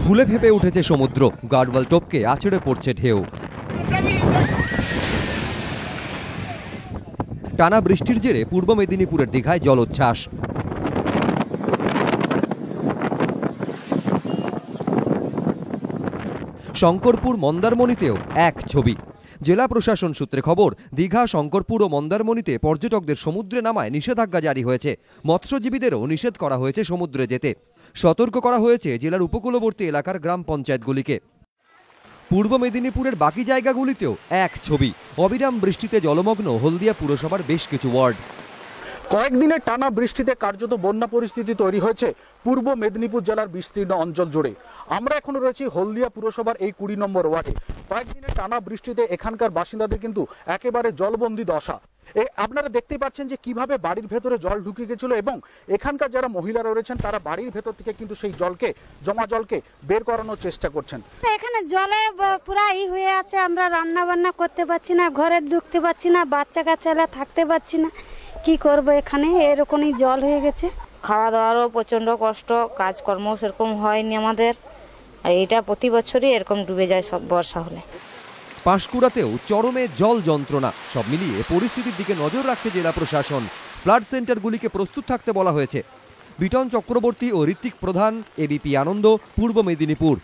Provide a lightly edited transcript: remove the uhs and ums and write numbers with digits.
ফুলে ফেপে উঠেছে সমুদ্র, গার্ডওয়াল টপকে আছড়ে পড়ছে ঢেউ। টানা বৃষ্টির জেরে পূর্ব মেদিনীপুরের দীঘায় জলোচ্ছ্বাস। শঙ্করপুর মন্দারমণিতেও এক ছবি। জেলা প্রশাসন সূত্রে খবর, দীঘা, শঙ্করপুর ও মন্দারমণিতে পর্যটকদের সমুদ্রে নামায় নিষেধাজ্ঞা জারি হয়েছে। মৎস্যজীবীদেরও নিষেধ করা হয়েছে সমুদ্রে যেতে। সতর্ক করা হয়েছে জেলার উপকূলবর্তী এলাকার গ্রাম পঞ্চায়েতগুলিকে। পূর্ব মেদিনীপুরের বাকি জায়গাগুলিতেও এক ছবি। অবিরাম বৃষ্টিতে জলমগ্ন হলদিয়া পুরসভার বেশ কিছু ওয়ার্ড। কয়েকদিনের টানা বৃষ্টিতে কার্যত বন্যা পরিস্থিতি তৈরি হয়েছে পূর্ব মেদিনীপুর জেলার বিস্তীর্ণ অঞ্চল জুড়ে। আমরা এখন রয়েছি হলদিয়া পুরসভার এই 20 নম্বর ওয়ার্ডে। কয়েকদিনের টানা বৃষ্টিতে এখানকার বাসিন্দাদের কিন্তু একেবারে জলবন্দী দশা। আপনারা দেখতেই পাচ্ছেন যে কিভাবে বাড়ির ভেতরে জল ঢুকে গেছিল এবং এখানকার যারা মহিলারা রয়েছেন তারা বাড়ির ভেতর থেকে কিন্তু সেই জলকে, জমা জলকে বের করানোর চেষ্টা করছেন। এখানে জলে পুরা হয়ে আছে, আমরা রান্না বান্না করতে পারছি না, ঘরে ঢুকতে পারছি না, বাচ্চা কাচ্চারা থাকতে পারছি না। কি করব, এখানে এরকমই জল হয়ে গেছে। খাওয়া দাওয়ারও প্রচন্ড কষ্ট, কাজকর্ম সেরকম হয়নি আমাদের। আর এটা প্রতি বছরই এরকম ডুবে যায় সব বর্ষা হলে। পাঁশকুড়াতেও চরমে জল যন্ত্রণা। সব মিলিয়ে পরিস্থিতির দিকে নজর রাখছে জেলা প্রশাসন। ফ্লাড সেন্টারগুলিকে প্রস্তুত থাকতে বলা হয়েছে। বিটন চক্রবর্তী ও ঋত্বিক প্রধান, এবিপি আনন্দ, পূর্ব মেদিনীপুর।